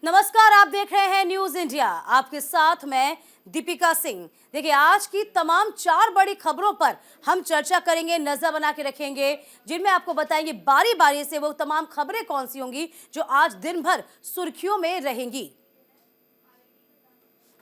नमस्कार, आप देख रहे हैं न्यूज इंडिया। आपके साथ मैं दीपिका सिंह। देखिए, आज की तमाम 4 बड़ी खबरों पर हम चर्चा करेंगे, नजर बना के रखेंगे, जिनमें आपको बताएंगे बारी बारी से वो तमाम खबरें कौन सी होंगी जो आज दिन भर सुर्खियों में रहेंगी।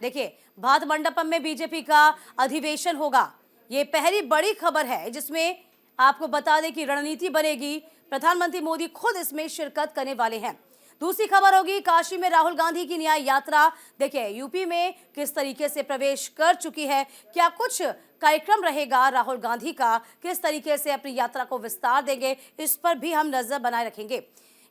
देखिए, भात मंडपम में बीजेपी का अधिवेशन होगा। ये पहली बड़ी खबर है जिसमें आपको बता दें कि रणनीति बनेगी। प्रधानमंत्री मोदी खुद इसमें शिरकत करने वाले हैं। दूसरी खबर होगी काशी में राहुल गांधी की न्याय यात्रा। देखिए, यूपी में किस तरीके से प्रवेश कर चुकी है, क्या कुछ कार्यक्रम रहेगा राहुल गांधी का, किस तरीके से अपनी यात्रा को विस्तार देंगे, इस पर भी हम नजर बनाए रखेंगे।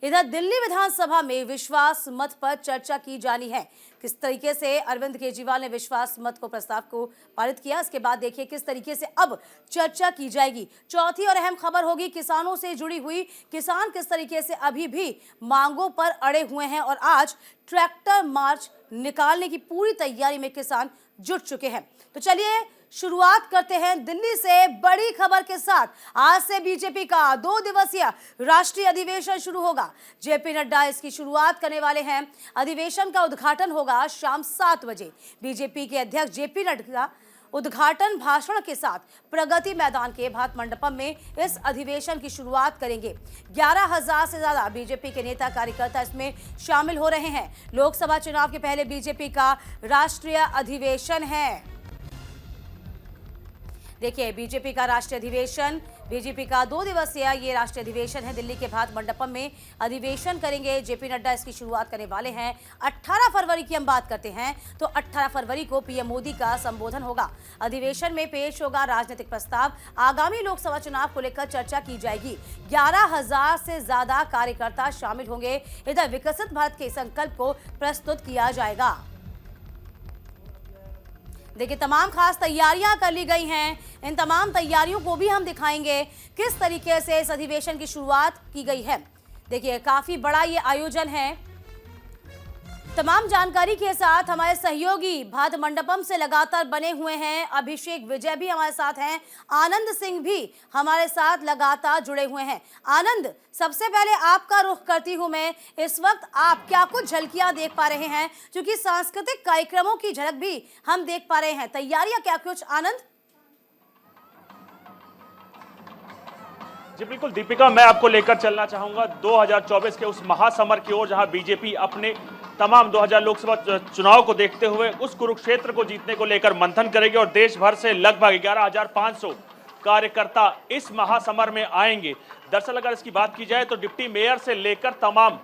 इधर दिल्ली विधानसभा में विश्वास मत पर चर्चा की जानी है। किस तरीके से अरविंद केजरीवाल ने विश्वास मत को प्रस्ताव को पारित किया, इसके बाद देखिए किस तरीके से अब चर्चा की जाएगी। चौथी और अहम खबर होगी किसानों से जुड़ी हुई। किसान किस तरीके से अभी भी मांगों पर अड़े हुए हैं और आज ट्रैक्टर मार्च निकालने की पूरी तैयारी में किसान जुट चुके हैं। तो चलिए शुरुआत करते हैं दिल्ली से बड़ी खबर के साथ। आज से बीजेपी का 2 दिवसीय राष्ट्रीय अधिवेशन शुरू होगा। जेपी नड्डा इसकी शुरुआत करने वाले हैं। अधिवेशन का उद्घाटन होगा शाम 7 बजे। बीजेपी के अध्यक्ष जेपी नड्डा उद्घाटन भाषण के साथ प्रगति मैदान के भात मंडपम में इस अधिवेशन की शुरुआत करेंगे। 11,000 से ज्यादा बीजेपी के नेता कार्यकर्ता इसमें शामिल हो रहे हैं। लोकसभा चुनाव के पहले बीजेपी का राष्ट्रीय अधिवेशन है। देखिए, बीजेपी का राष्ट्रीय अधिवेशन, बीजेपी का 2 दिवसीय ये राष्ट्रीय अधिवेशन है। दिल्ली के भात मंडपम में अधिवेशन करेंगे। जेपी नड्डा इसकी शुरुआत करने वाले हैं। 18 फरवरी की हम बात करते हैं तो 18 फरवरी को पीएम मोदी का संबोधन होगा। अधिवेशन में पेश होगा राजनीतिक प्रस्ताव। आगामी लोकसभा चुनाव को लेकर चर्चा की जाएगी। 11,000 से ज्यादा कार्यकर्ता शामिल होंगे। इधर विकसित भारत के संकल्प को प्रस्तुत किया जाएगा। देखिए, तमाम खास तैयारियां कर ली गई हैं। इन तमाम तैयारियों को भी हम दिखाएंगे किस तरीके से इस अधिवेशन की शुरुआत की गई है। देखिए, काफी बड़ा ये आयोजन है। तमाम जानकारी के साथ हमारे सहयोगी भात मंडपम से लगातार बने हुए हैं। अभिषेक विजय भी हमारे साथ हैं, आनंद सिंह भी हमारे साथ लगातार जुड़े हुए हैं। आनंद, सबसे पहले आपका रुख करती हूं मैं, इस वक्त आप क्या कुछ झलकियां देख पा रहे हैं, क्योंकि सांस्कृतिक कार्यक्रमों की झलक भी हम देख पा रहे हैं। तैयारियां क्या कुछ आनंद? जी बिल्कुल दीपिका, मैं आपको लेकर चलना चाहूंगा 2024 के उस महासमर की ओर जहां बीजेपी अपने तमाम 2000 लोकसभा चुनाव को देखते हुए उस कुरुक्षेत्र को जीतने को लेकर मंथन करेगी और देश भर से लगभग 11,500 कार्यकर्ता इस महासमर में आएंगे। दरअसल अगर इसकी बात की जाए तो डिप्टी मेयर से लेकर तमाम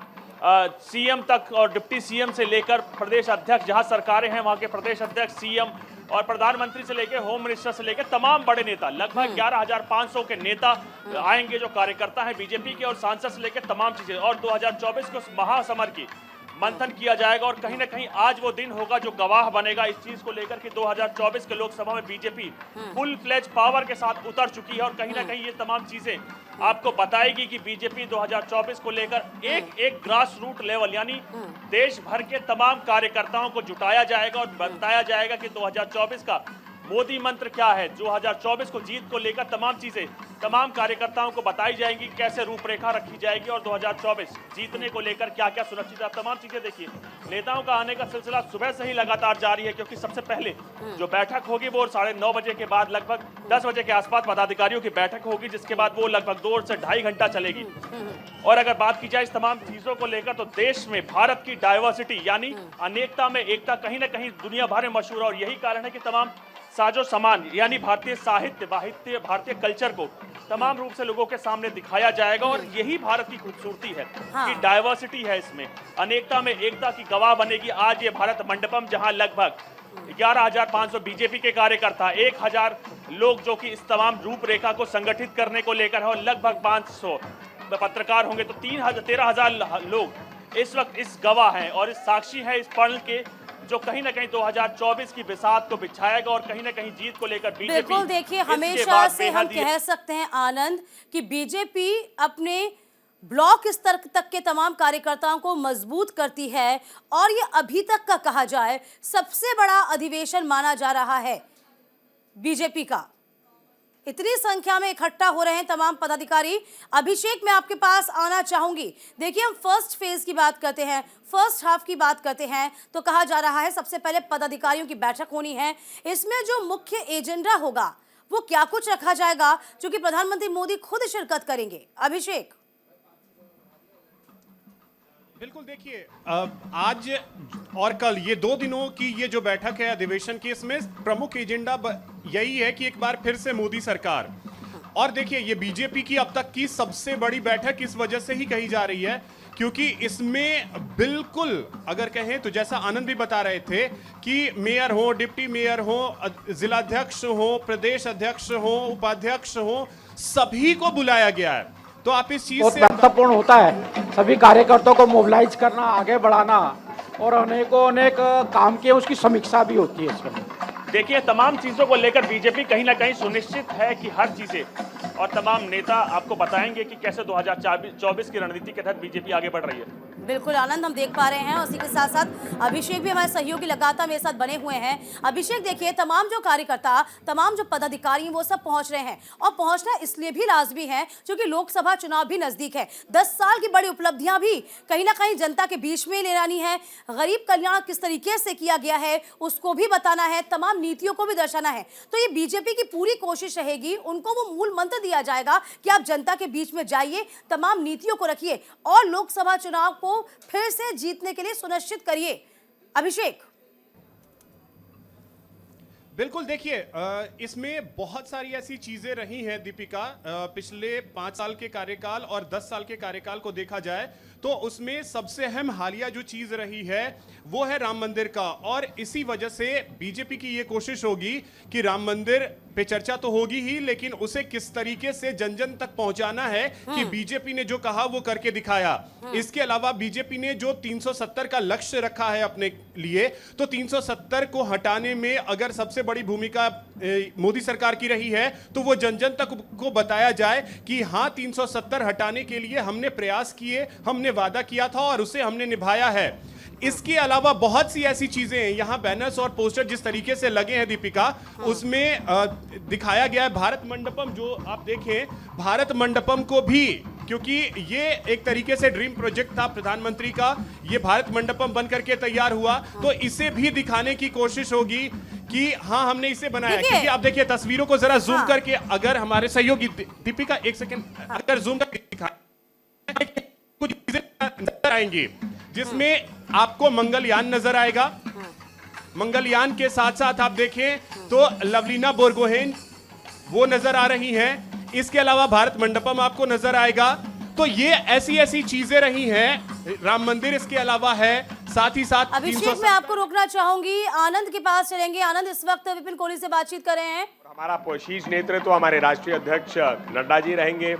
सीएम तक और डिप्टी सीएम से लेकर प्रदेश अध्यक्ष, जहां सरकारें हैं वहां के प्रदेश अध्यक्ष, सीएम और प्रधानमंत्री से लेकर होम मिनिस्टर से लेकर तमाम बड़े नेता, लगभग 11,500 के नेता आएंगे जो कार्यकर्ता हैं बीजेपी के, और सांसद से लेकर तमाम चीजें। और 2024 के उस महासमर की मंथन किया जाएगा और कहीं ना कहीं आज वो दिन होगा जो गवाह बनेगा इस चीज को लेकर कि 2024 के लोकसभा में बीजेपी फुल फ्लेज पावर के साथ उतर चुकी है। और कहीं ना कहीं ये तमाम चीजें आपको बताएगी कि बीजेपी 2024 को लेकर एक ग्रास रूट लेवल यानी देश भर के तमाम कार्यकर्ताओं को जुटाया जाएगा और बताया जाएगा कि 2024 का मोदी मंत्र क्या है। 2024 को जीत को लेकर तमाम चीजें तमाम कार्यकर्ताओं को बताई जाएंगी, कैसे रूपरेखा रखी जाएगी और 2024 जीतने को लेकर क्या क्या सुरक्षित है। तमाम चीजें देखिए, नेताओं का आने का सिलसिला सुबह से ही लगातार जारी है, क्योंकि सबसे पहले जो बैठक होगी वो 9:30 बजे के बाद लगभग 10 बजे के आसपास पदाधिकारियों की बैठक होगी, जिसके बाद वो लगभग 2 से 2.5 घंटा चलेगी। और अगर बात की जाए इस तमाम चीजों को लेकर तो देश में भारत की डाइवर्सिटी यानी अनेकता में एकता कहीं ना कहीं दुनिया भर में मशहूर है। और यही कारण है कि तमाम साजो सामान यानी भारतीय साहित्य, भारतीय कल्चर को तमाम रूप से लोगों के सामने दिखाया जाएगा। और यही भारत की खूबसूरती है कि डाइवर्सिटी है, इसमें अनेकता में एकता की गवाह बनेगी आज ये भारत मंडपम, जहां लगभग 11,500 बीजेपी के कार्यकर्ता, 1,000 लोग जो कि इस तमाम रूपरेखा को संगठित करने को लेकर है, और लगभग 500 पत्रकार होंगे, तो 13,000 लोग इस वक्त इस गवाह हैं और इस साक्षी हैं इस पल के, जो कहीं ना कहीं 2024 की बिसात को बिछाएगा और कहीं ना कहीं जीत को लेकर बीजेपी। बिल्कुल, देखिए, हमेशा से हम कह सकते हैं आनंद कि बीजेपी अपने ब्लॉक स्तर तक के तमाम कार्यकर्ताओं को मजबूत करती है और ये अभी तक का कहा जाए सबसे बड़ा अधिवेशन माना जा रहा है बीजेपी का। इतनी संख्या में इकट्ठा हो रहे हैं तमाम पदाधिकारी। अभिषेक, मैं आपके पास आना चाहूंगी। देखिए, हम फर्स्ट फेज की बात करते हैं, फर्स्ट हाफ की बात करते हैं, तो कहा जा रहा है सबसे पहले पदाधिकारियों की बैठक होनी है। इसमें जो मुख्य एजेंडा होगा वो क्या कुछ रखा जाएगा, क्योंकि प्रधानमंत्री मोदी खुद शिरकत करेंगे। अभिषेक। बिल्कुल, देखिए आज और कल ये 2 दिनों की ये जो बैठक है अधिवेशन की, इसमें प्रमुख एजेंडा यही है कि एक बार फिर से मोदी सरकार। और देखिए, ये बीजेपी की अब तक की सबसे बड़ी बैठक इस वजह से ही कही जा रही है क्योंकि इसमें बिल्कुल अगर कहें तो जैसा आनंद भी बता रहे थे कि मेयर हो, डिप्टी मेयर हो, जिलाध्यक्ष हो, प्रदेश अध्यक्ष हो, उपाध्यक्ष हो, सभी को बुलाया गया है। तो आप इस चीज बहुत से महत्वपूर्ण होता है सभी कार्यकर्ताओं को मोबिलाइज करना, आगे बढ़ाना, और अनेक काम किए उसकी समीक्षा भी होती है इसमें। देखिए, तमाम चीजों को लेकर बीजेपी कहीं ना कहीं सुनिश्चित है कि हर चीजें, और तमाम नेता आपको बताएंगे कि कैसे 2024 की रणनीति के तहत बीजेपी आगे बढ़ रही है। बिल्कुल आनंद, हम देख पा रहे हैं। उसी के साथ साथ अभिषेक भी हमारे सहयोगी लगातार मेरे साथ बने हुए हैं। अभिषेक, देखिए, तमाम जो कार्यकर्ता, तमाम जो पदाधिकारी वो सब पहुंच रहे हैं, और पहुंचना इसलिए भी लाजमी है क्योंकि लोकसभा चुनाव भी नजदीक है। 10 साल की बड़ी उपलब्धियां भी कहीं ना कहीं जनता के बीच में ले आनी है। गरीब कल्याण किस तरीके से किया गया है उसको भी बताना है, तमाम नीतियों को भी दर्शाना है। तो ये बीजेपी की पूरी कोशिश रहेगी, उनको वो मूल मंत्र दिया जाएगा कि आप जनता के बीच में जाइए, तमाम नीतियों को रखिए और लोकसभा चुनाव को फिर से जीतने के लिए सुनिश्चित करिए। अभिषेक। बिल्कुल, देखिए इसमें बहुत सारी ऐसी चीजें रही हैं दीपिका। पिछले 5 साल के कार्यकाल और 10 साल के कार्यकाल को देखा जाए तो उसमें सबसे अहम हालिया जो चीज रही है वो है राम मंदिर का। और इसी वजह से बीजेपी की ये कोशिश होगी कि राम मंदिर पे चर्चा तो होगी ही, लेकिन उसे किस तरीके से जन जन तक पहुंचाना है कि बीजेपी ने जो कहा वो करके दिखाया। इसके अलावा बीजेपी ने जो 370 का लक्ष्य रखा है अपने लिए, तो 370 को हटाने में अगर सबसे बड़ी भूमिका मोदी सरकार की रही है तो वो जन जन तक को बताया जाए कि हाँ, 370 हटाने के लिए हमने प्रयास किए, हमने वादा किया था और उसे हमने निभाया है। इसके अलावा बहुत सी ऐसी चीजें हैं, यहां बैनर्स और पोस्टर जिस तरीके से लगे हैं दीपिका, उसमें दिखाया गया है भारत मंडपम। जो आप देखें, भारत मंडपम को भी, क्योंकि ये एक तरीके से ड्रीम प्रोजेक्ट था प्रधानमंत्री का, ये भारत मंडपम बनकर के तैयार हुआ, तो इसे भी दिखाने की कोशिश होगी कि हाँ, हमने इसे बनाया। क्योंकि आप देखिए तस्वीरों को जरा जूम करके, अगर हमारे सहयोगी दीपिका एक सेकंड अगर जूम करके दिखा, कुछ चीजें नजर आएंगी जिसमें आपको मंगलयान नजर आएगा। मंगलयान के साथ साथ आप देखें तो लवलीना बोरगोहेन वो नजर आ रही हैं। इसके अलावा भारत मंडपम आपको नजर आएगा। तो ये ऐसी ऐसी चीजें रही हैं। राम मंदिर इसके अलावा है, साथ ही साथ अभिषेक, मैं आपको रोकना चाहूंगी, आनंद के पास चलेंगे। आनंद इस वक्त विपिन कोहली से बातचीत कर रहे हैं। हमारा शीर्ष नेतृत्व हमारे राष्ट्रीय अध्यक्ष नड्डा जी रहेंगे,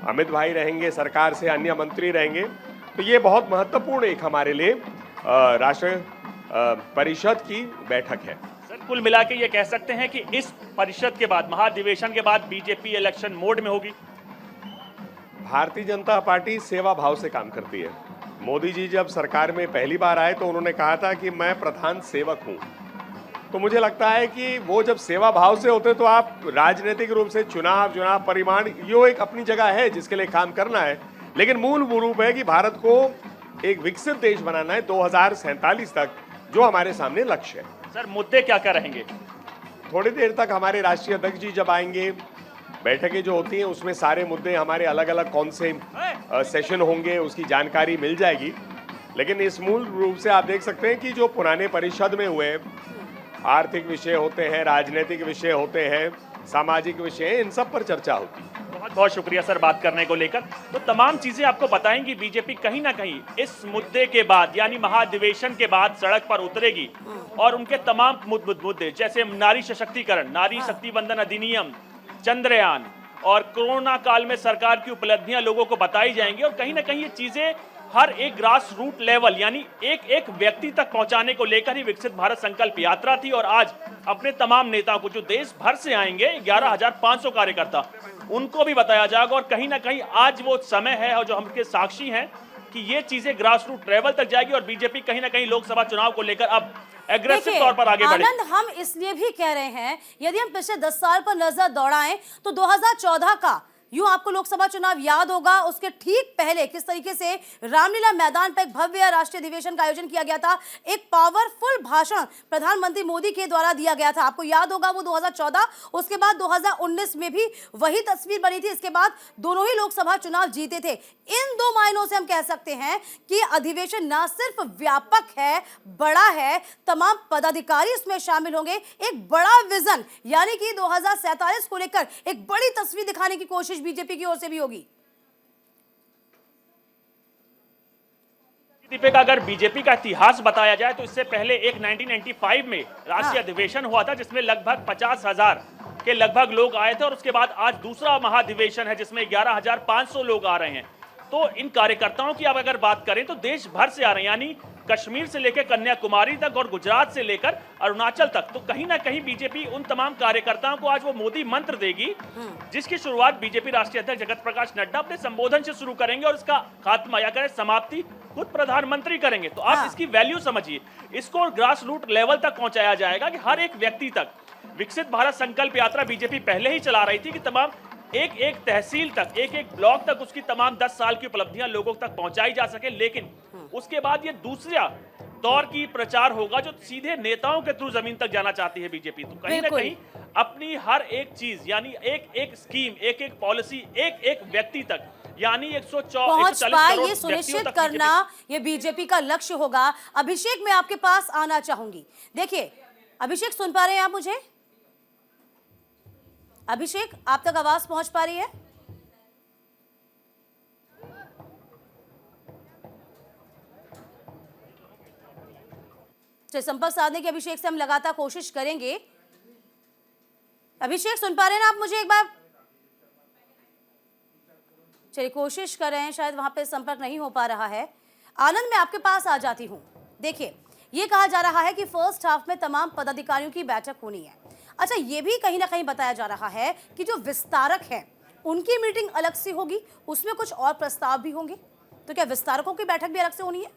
अमित भाई रहेंगे, सरकार से अन्य मंत्री रहेंगे। तो ये बहुत महत्वपूर्ण एक हमारे लिए राष्ट्रीय परिषद की बैठक है। सर, कुल मिला के ये कह सकते हैं कि इस परिषद के बाद, महाधिवेशन के बाद बीजेपी इलेक्शन मोड में होगी। भारतीय जनता पार्टी सेवा भाव से काम करती है। मोदी जी जब सरकार में पहली बार आए तो उन्होंने कहा था कि मैं प्रधान सेवक हूं। तो मुझे लगता है कि वो जब सेवा भाव से होते तो आप राजनीतिक रूप से चुनाव परिमाण यो एक अपनी जगह है जिसके लिए काम करना है, लेकिन मूल रूप है कि भारत को एक विकसित देश बनाना है 2047 तक, जो हमारे सामने लक्ष्य है। सर, मुद्दे क्या क्या रहेंगे? थोड़ी देर तक हमारे राष्ट्रीय अध्यक्ष जी जब आएंगे, बैठकें जो होती हैं उसमें सारे मुद्दे हमारे अलग अलग कौन से सेशन होंगे उसकी जानकारी मिल जाएगी। लेकिन इस मूल रूप से आप देख सकते हैं कि जो पुराने परिषद में हुए आर्थिक विषय होते हैं, राजनीतिक विषय होते हैं, सामाजिक विषय, इन सब पर चर्चा होती है। बहुत बहुत शुक्रिया सर बात करने को लेकर। तो तमाम चीजें आपको बताएंगी। बीजेपी कहीं ना कहीं इस मुद्दे के बाद यानी महाधिवेशन के बाद सड़क पर उतरेगी और उनके तमाम मुद्दे जैसे नारी सशक्तिकरण, नारी शक्ति बंधन अधिनियम, चंद्रयान और कोरोना काल में सरकार की उपलब्धियां लोगों को बताई जाएंगी। और कहीं ना कहीं ये चीजें हर एक ग्रास रूट लेवल यानी एक एक व्यक्ति तक पहुंचाने को लेकर ही विकसित भारत संकल्प यात्रा थी। और आज अपने तमाम नेताओं को जो देश भर से आएंगे 11,500 कार्यकर्ता, उनको भी बताया जाएगा। और कहीं ना कहीं आज वो समय है और जो हम के साक्षी हैं कि ये चीजें ग्रास रूट लेवल तक जाएगी और बीजेपी कहीं ना कहीं लोकसभा चुनाव को लेकर अब एग्रेसिव देखिए, तौर पर आगे बढ़े। आनंद, हम इसलिए भी कह रहे हैं, यदि हम पिछले 10 साल पर नजर दौड़ाएं तो 2014 का यूं आपको लोकसभा चुनाव याद होगा, उसके ठीक पहले किस तरीके से रामलीला मैदान पर एक भव्य राष्ट्रीय अधिवेशन का आयोजन किया गया था। एक पावरफुल भाषण प्रधानमंत्री मोदी के द्वारा दिया गया था, आपको याद होगा वो 2014। उसके बाद 2019 में भी वही तस्वीर बनी थी। इसके बाद दोनों ही लोकसभा चुनाव जीते थे। इन दो मायनों से हम कह सकते हैं कि अधिवेशन न सिर्फ व्यापक है, बड़ा है, तमाम पदाधिकारी इसमें शामिल होंगे, एक बड़ा विजन यानी कि 2047 को लेकर एक बड़ी तस्वीर दिखाने की कोशिश बीजेपी की ओर से भी होगी। दीपिका, अगर बीजेपी का इतिहास बताया जाए तो इससे पहले एक 1995 में राष्ट्रीय अधिवेशन हुआ था जिसमें लगभग 50,000 के लगभग लोग आए थे और उसके बाद आज दूसरा महाधिवेशन है जिसमें 11,500 लोग आ रहे हैं। तो इन कार्यकर्ताओं की अब अगर बात करें तो देश भर से आ रहे हैं, यानी कश्मीर से लेकर कन्याकुमारी तक और गुजरात से लेकर अरुणाचल तक। तो कहीं ना कहीं बीजेपी उन तमाम कार्यकर्ताओं को आज वो मोदी मंत्र देगी जिसकी शुरुआत बीजेपी राष्ट्रीय अध्यक्ष जगत प्रकाश नड्डा अपने संबोधन से शुरू करेंगे और इसका खात्मा या करें समाप्ति खुद प्रधानमंत्री करेंगे। तो आप इसकी वैल्यू समझिए, इसको ग्रास रूट लेवल तक पहुंचाया जाएगा कि हर एक व्यक्ति तक। विकसित भारत संकल्प यात्रा बीजेपी पहले ही चला रही थी कि तमाम एक एक तहसील तक, एक एक ब्लॉक तक उसकी तमाम 10 साल की उपलब्धियां लोगों तक पहुंचाई जा सके। लेकिन उसके बाद ये दूसरा दौर की प्रचार होगा जो सीधे नेताओं के थ्रू जमीन तक जाना चाहती है बीजेपी। तो कहीं ना कहीं अपनी हर एक चीज यानी एक एक स्कीम, एक एक पॉलिसी, एक एक व्यक्ति तक यानी 140 करोड़ ये सुनिश्चित करना ये बीजेपी का लक्ष्य होगा। अभिषेक, मैं आपके पास आना चाहूंगी। देखिए अभिषेक, सुन पा रहे हैं आप मुझे? अभिषेक, आप तक आवाज पहुंच पा रही है? संपर्क साधने की अभिषेक से हम लगातार कोशिश करेंगे। अभिषेक, सुन पा रहे हैं ना आप मुझे? एक बार चलिए कोशिश कर रहे हैं, शायद वहां पे संपर्क नहीं हो पा रहा है। आनंद, मैं आपके पास आ जाती हूं। देखिए ये कहा जा रहा है कि फर्स्ट हाफ में तमाम पदाधिकारियों की बैठक होनी है। अच्छा, ये भी कहीं ना कहीं बताया जा रहा है कि जो विस्तारक हैं उनकी मीटिंग अलग से होगी, उसमें कुछ और प्रस्ताव भी होंगे। तो क्या विस्तारकों की बैठक भी अलग से होनी है?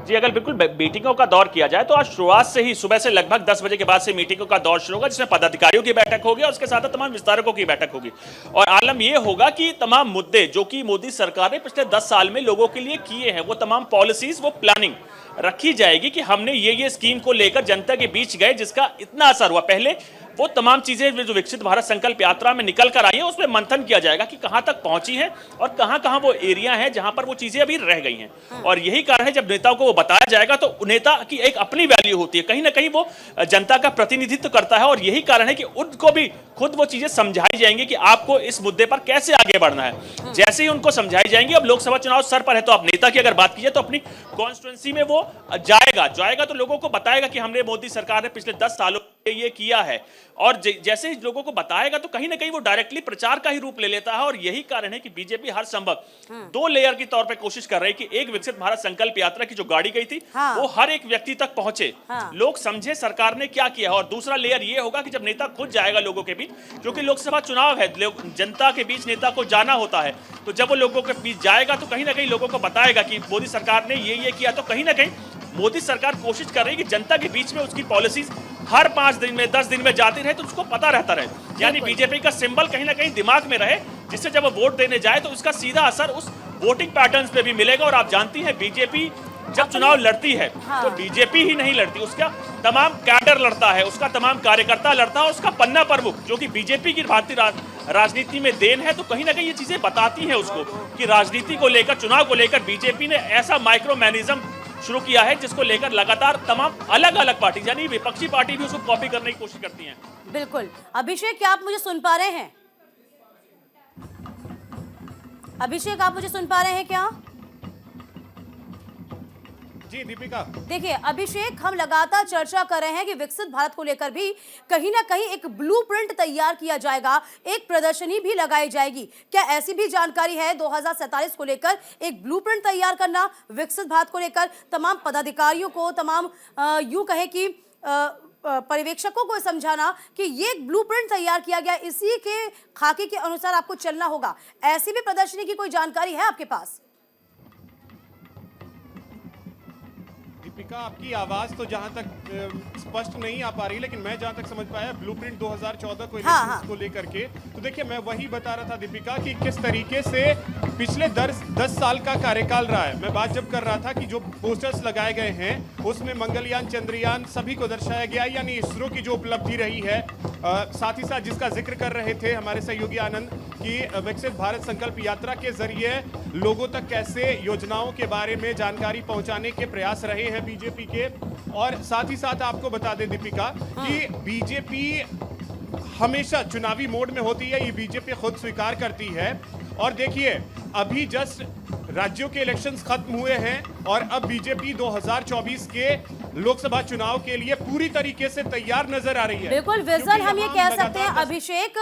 जी, अगर बिल्कुल मीटिंगों का दौर किया जाए तो आज शुरुआत से ही सुबह से लगभग 10 बजे के बाद से मीटिंगों का दौर शुरू होगा जिसमें पदाधिकारियों की बैठक होगी और उसके साथ तमाम विस्तारकों की बैठक होगी। और आलम यह होगा कि तमाम मुद्दे जो कि मोदी सरकार ने पिछले 10 साल में लोगों के लिए किए हैं, वो तमाम पॉलिसीज, वो प्लानिंग रखी जाएगी कि हमने ये स्कीम को लेकर जनता के बीच गए जिसका इतना असर हुआ। पहले वो तमाम चीजें जो विकसित भारत संकल्प यात्रा में निकल कर आई है उसमें मंथन किया जाएगा कि कहां तक पहुंची है और कहां वो एरिया है जहां पर वो चीजें अभी रह गई हैं। और यही कारण है जब नेताओं को वो बताया जाएगा तो नेता की एक अपनी वैल्यू होती है, कहीं ना कहीं वो जनता का प्रतिनिधित्व करता है और यही कारण है कि उनको भी खुद वो चीजें समझाई जाएंगी कि आपको इस मुद्दे पर कैसे आगे बढ़ना है। जैसे ही उनको समझाई जाएंगी, अब लोकसभा चुनाव सर पर है तो अब नेता की अगर बात की जाए तो अपनी कॉन्स्टिट्यूंसी में वो जाएगा तो लोगों को बताएगा कि हमने मोदी सरकार ने पिछले 10 सालों ये किया है। और जैसे ही लोगों को बताएगा तो कहीं ना कहीं वो डायरेक्टली प्रचार का ही रूप ले लेता है। और यही कारण है कि बीजेपी हर संभव 2 लेयर की तौर पे कोशिश कर रही है कि एक विकसित भारत संकल्प यात्रा की जो गाड़ी गई थी वो हर एक व्यक्ति तक पहुंचे, लोग समझे सरकार ने क्या किया है। और दूसरा लेयर ये होगा कि जब नेता खुद जाएगा लोगों के बीच, क्योंकि लोकसभा चुनाव है, जनता के बीच नेता को जाना होता है, तो जब वो लोगों के बीच जाएगा तो कहीं ना कहीं लोगों को बताएगा कि मोदी सरकार ने ये किया। तो कहीं ना कहीं मोदी सरकार कोशिश कर रही है कि जनता के बीच में उसकी पॉलिसीज हर 5 दिन में 10 दिन में जाती रहे तो उसको पता रहता रहे, यानी बीजेपी का सिंबल कहीं ना कहीं दिमाग में रहे, जिससे जब वो वोट देने जाए तो उसका सीधा असर उस वोटिंग पैटर्न्स पे भी मिलेगा। और आप जानती हैं बीजेपी जब चुनाव लड़ती है तो बीजेपी ही नहीं लड़ती, उसका तमाम कैडर लड़ता है, उसका तमाम कार्यकर्ता लड़ता है, उसका पन्ना प्रमुख जो कि बीजेपी की भारतीय राजनीति में देन है। तो कहीं ना कहीं ये चीजें बताती हैं उसको कि राजनीति को लेकर, चुनाव को लेकर बीजेपी ने ऐसा माइक्रो मैनेजम शुरू किया है जिसको लेकर लगातार तमाम अलग अलग पार्टी यानी विपक्षी पार्टी भी उसको कॉपी करने की कोशिश करती हैं। बिल्कुल। अभिषेक, क्या आप मुझे सुन पा रहे हैं? अभिषेक, आप मुझे सुन पा रहे हैं क्या? जी दीपिका। देखिए अभिषेक, हम लगातार चर्चा कर रहे हैं कि विकसित भारत को लेकर भी कहीं ना कहीं एक ब्लूप्रिंट तैयार किया जाएगा, एक प्रदर्शनी भी लगाई जाएगी। क्या ऐसी भी जानकारी है 2047 को लेकर एक ब्लूप्रिंट तैयार करना, विकसित भारत को लेकर तमाम पदाधिकारियों को, तमाम यूं कहे कि पर्यवेक्षकों को समझाना कि ये एक ब्लूप्रिंट तैयार किया गया, इसी के खाके के अनुसार आपको चलना होगा। ऐसी भी प्रदर्शनी की कोई जानकारी है आपके पास? दीपिका, आपकी आवाज तो जहां तक स्पष्ट नहीं आ पा रही, लेकिन मैं जहां तक समझ पाया ब्लूप्रिंट 2014 को इलेक्शंस को लेकर के, तो देखिए मैं वही बता रहा था दीपिका कि किस तरीके से पिछले 10 साल का कार्यकाल रहा है। मैं बात जब कर रहा था कि जो पोस्टर्स लगाए गए हैं उसमें मंगलयान, चंद्रयान सभी को दर्शाया गया, यानी इसरो की जो उपलब्धि रही है। साथ ही साथ जिसका जिक्र कर रहे थे हमारे सहयोगी आनंद कि विकसित भारत संकल्प यात्रा के जरिए लोगों तक कैसे योजनाओं के बारे में जानकारी पहुंचाने के प्रयास रहे हैं बीजेपी के। और साथ ही साथ आपको बता दें दीपिका कि बीजेपी हमेशा चुनावी मोड में होती है, ये बीजेपी खुद स्वीकार करती है। और देखिए अभी जस्ट राज्यों के इलेक्शंस खत्म हुए हैं और अब बीजेपी 2024 के लोकसभा चुनाव के लिए पूरी तरीके से तैयार नजर आ रही है। बिल्कुल विजन हम ये कह सकते हैं अभिषेक,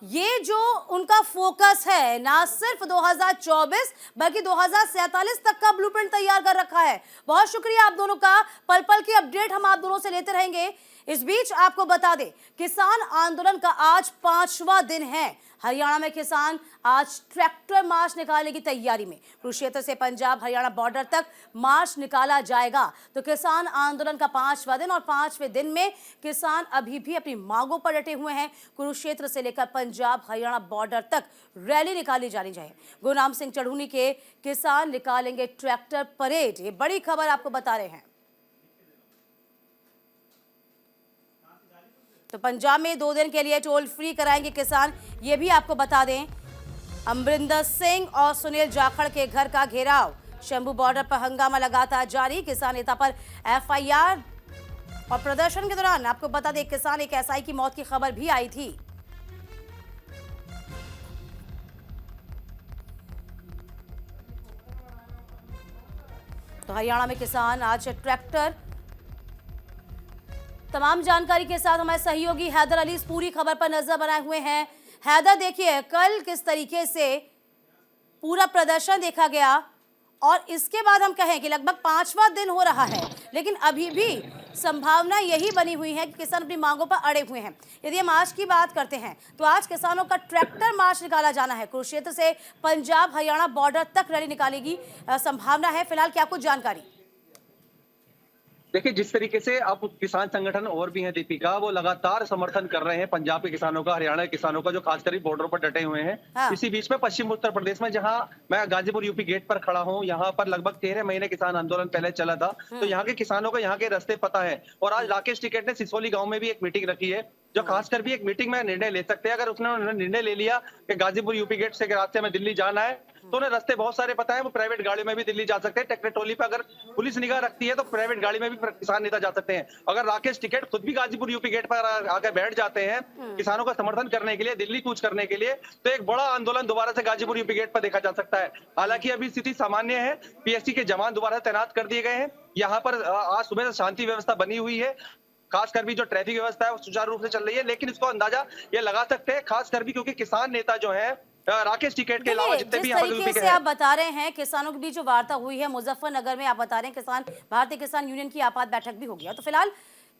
ये जो उनका फोकस है ना सिर्फ 2024 बल्कि 2047 तक का ब्लूप्रिंट तैयार कर रखा है। बहुत शुक्रिया आप दोनों का, पल पल की अपडेट हम आप दोनों से लेते रहेंगे। इस बीच आपको बता दें किसान आंदोलन का आज 5वां दिन है। हरियाणा में किसान आज ट्रैक्टर मार्च निकालने की तैयारी में। कुरुक्षेत्र से पंजाब हरियाणा बॉर्डर तक मार्च निकाला जाएगा। तो किसान आंदोलन का 5वां दिन और 5वें दिन में किसान अभी भी अपनी मांगों पर डटे हुए हैं। कुरुक्षेत्र से लेकर पंजाब हरियाणा बॉर्डर तक रैली निकाली जानी चाहिए। गुरनाम सिंह चढ़ूनी के किसान निकालेंगे ट्रैक्टर परेड, ये बड़ी खबर आपको बता रहे हैं। तो पंजाब में 2 दिन के लिए टोल फ्री कराएंगे किसान, ये भी आपको बता दें। अमरिंदर सिंह और सुनील जाखड़ के घर का घेराव, शंभू बॉर्डर पर हंगामा लगातार जारी। किसान नेता पर एफआईआर और प्रदर्शन के दौरान आपको बता दें किसान एक एसआई की मौत की खबर भी आई थी। तो हरियाणा में किसान आज ट्रैक्टर, तमाम जानकारी के साथ हमारे सहयोगी हैदर अली इस पूरी खबर पर नजर बनाए हुए हैं। हैदर, देखिए कल किस तरीके से पूरा प्रदर्शन देखा गया और इसके बाद हम कहें कि लगभग 5वां दिन हो रहा है, लेकिन अभी भी संभावना यही बनी हुई है कि किसान अपनी मांगों पर अड़े हुए हैं। यदि हम आज की बात करते हैं तो आज किसानों का ट्रैक्टर मार्च निकाला जाना है। कुरुक्षेत्र से पंजाब हरियाणा बॉर्डर तक रैली निकालेगी संभावना है। फिलहाल क्या कुछ जानकारी? देखिए, जिस तरीके से अब किसान संगठन और भी हैं दीपिका, वो लगातार समर्थन कर रहे हैं पंजाब के किसानों का, हरियाणा के किसानों का, जो खासकर बॉर्डर पर डटे हुए हैं। हाँ। इसी बीच में पश्चिम उत्तर प्रदेश में, जहां मैं गाजीपुर यूपी गेट पर खड़ा हूं, यहां पर लगभग 13 महीने किसान आंदोलन पहले चला था। तो यहाँ के किसानों को यहाँ के रास्ते पता है। और आज राकेश टिकैत ने सिसोली गाँव में भी एक मीटिंग रखी है, जो खासकर भी एक मीटिंग में निर्णय ले सकते हैं। अगर उसने निर्णय ले लिया कि गाजीपुर यूपी गेट से रास्ते में दिल्ली जाना है, तो उन्हें रास्ते बहुत सारे पता है, वो प्राइवेट गाड़ी में भी दिल्ली जा सकते हैं। ट्रैक्टर ट्रॉली पे अगर पुलिस निगाह रखती है तो प्राइवेट गाड़ी में भी किसान नेता जा सकते हैं। अगर राकेश टिकैत खुद भी गाजीपुर यूपी गेट पर आकर बैठ जाते हैं किसानों का समर्थन करने के लिए, दिल्ली कूच करने के लिए, तो एक बड़ा आंदोलन दोबारा से गाजीपुर यूपी गेट पर देखा जा सकता है। हालांकि अभी स्थिति सामान्य है, पीएससी के जवान दोबारा तैनात कर दिए गए हैं। यहाँ पर आज सुबह से शांति व्यवस्था बनी हुई है, खासकर भी जो ट्रैफिक व्यवस्था है वो सुचारू रूप से चल रही है। लेकिन इसको अंदाजा ये लगा सकते हैं, खासकर भी क्योंकि किसान नेता जो है राकेश टिकैत के अलावा जितने भी जिस तरीके से आप बता रहे हैं किसानों के बीच जो वार्ता हुई है मुजफ्फरनगर में, आप बता रहे हैं किसान भारतीय किसान यूनियन की आपात बैठक भी हो गया। तो फिलहाल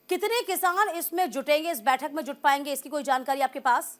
कितने किसान इसमें जुटेंगे, इस बैठक में जुट पाएंगे, इसकी कोई जानकारी आपके पास?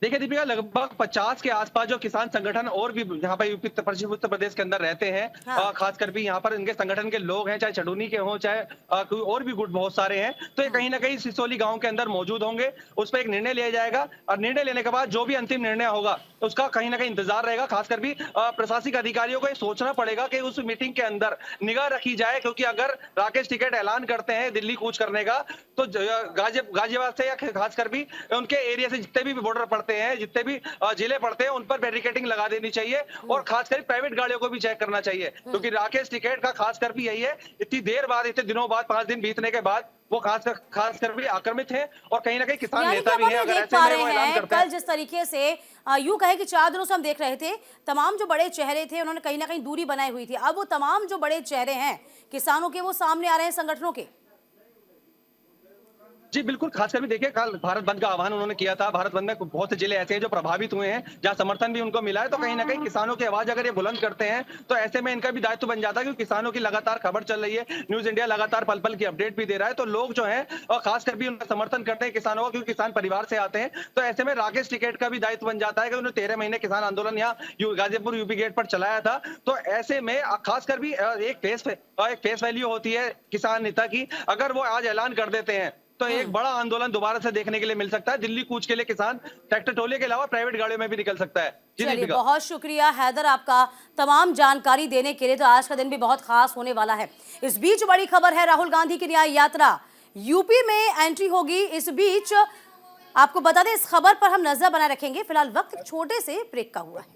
देखिए दीपिका, लगभग 50 के आसपास जो किसान संगठन और भी यहाँ पर पश्चिम उत्तर प्रदेश के अंदर रहते हैं, हाँ। खासकर भी यहाँ पर इनके संगठन के लोग हैं, चाहे चढ़ूनी के हों, चाहे कोई और भी गुट बहुत सारे हैं, तो ये कहीं ना कहीं सिसोली गांव के अंदर मौजूद होंगे। उस पर एक निर्णय लिया जाएगा और निर्णय लेने के बाद जो भी अंतिम निर्णय होगा तो उसका कहीं ना कहीं इंतजार रहेगा। खासकर भी प्रशासनिक अधिकारियों को ये सोचना पड़ेगा कि उस मीटिंग के अंदर निगाह रखी जाए, क्योंकि अगर राकेश टिकैत ऐलान करते हैं दिल्ली कूच करने का, तो गाजियाबाद से या खासकर भी उनके एरिया से जितने भी बॉर्डर पड़ते हैं, जितने भी जिले पड़ते हैं, उन पर बैरिकेडिंग लगा देनी चाहिए और खासकर प्राइवेट गाड़ियों को भी चेक करना चाहिए। क्योंकि राकेश टिकैत का खासकर भी यही है, इतनी देर बाद, इतने दिनों बाद, 5 दिन बीतने के बाद वो खासकर भी आक्रामित है और कहीं ना कहीं किसान नेता भी है। अगर ऐसे में वो ऐलान करते हैं, कल जिस तरीके से यूं कहे कि 4 दिनों से हम देख रहे थे, तमाम जो बड़े चेहरे थे उन्होंने कहीं ना कहीं दूरी बनाई हुई थी। अब वो तमाम जो बड़े चेहरे हैं किसानों के, वो सामने आ रहे हैं संगठनों के। जी बिल्कुल, खासकर भी देखिए कल भारत बंद का आह्वान उन्होंने किया था। भारत बंद में बहुत से जिले ऐसे हैं जो प्रभावित हुए हैं, जहां समर्थन भी उनको मिला है। तो कहीं न कहीं किसानों की आवाज अगर ये बुलंद करते हैं, तो ऐसे में इनका भी दायित्व बन जाता है, क्योंकि किसानों की लगातार खबर चल रही है। न्यूज़ इंडिया लगातार पल-पल की अपडेट भी दे रहा है। तो लोग जो हैं और खासकर भी उनका समर्थन करते हैं किसानों का, क्योंकि किसान परिवार से आते हैं। तो ऐसे में राकेश टिकैत का भी दायित्व बन जाता है कि उन्होंने 13 महीने किसान आंदोलन यहाँ गाजीपुर यूपी गेट पर चलाया था। तो ऐसे में खासकर भी एक फेस वैल्यू होती है किसान नेता की। अगर वो आज ऐलान कर देते हैं तो एक बड़ा आंदोलन दोबारा से देखने के लिए मिल सकता है। दिल्ली कूच के लिए किसान ट्रैक्टर ट्रॉली के अलावा प्राइवेट गाड़ियों में भी निकल सकता है। जी चलिए, दीपिका। बहुत शुक्रिया हैदर आपका तमाम जानकारी देने के लिए। तो आज का दिन भी बहुत खास होने वाला है। इस बीच बड़ी खबर है, राहुल गांधी की न्याय यात्रा यूपी में एंट्री होगी। इस बीच आपको बता दें, इस खबर पर हम नजर बनाए रखेंगे। फिलहाल वक्त एक छोटे से ब्रेक का हुआ है।